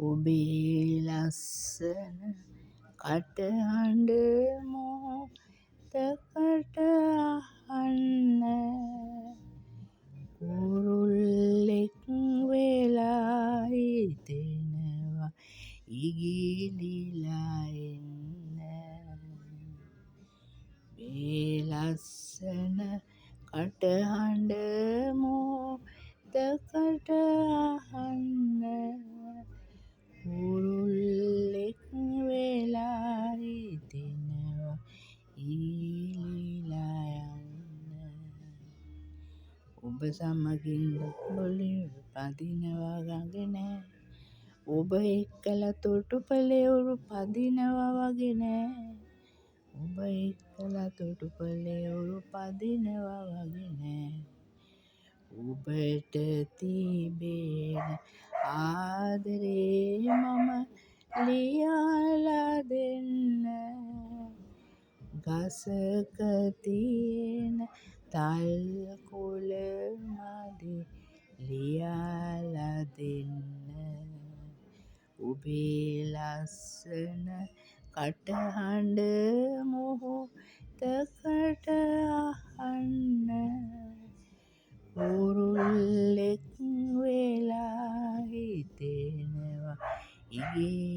ඔබේ ලස්සන කටහඬ මොහොතකට අහන්න. කුරුල්ලෙක් වෙලා හිතෙනවා ඉගිලිලා එන්න. මේ ලස්සන කටහඬ මොහොතකට අහන්න. කුරුල්ලෙක් වෙලා හිතෙනවා ඉගිලිලා යන්න. ඔබ සමගින් දොටුපොළේ පදිනවා ගඟ නෑ. ඔබ එක්කලා තොටුපළේ ඔරු පදිනවා වගේ නෑ. ඔබ එක්කලා තොටුපළේ ඔරු පදිනවා වගේ නෑ. ඔබට තිබෙන ආදරේ මම ලියලා දෙන්න. ගසක තියෙන තල් කොළ මදි ලියලා දෙන්න. ඔබේ ලස්සන කටහඬ මොහොතකට අහන්න. කුරුල්ලෙක් වෙලා හිතෙනවා ඉගේ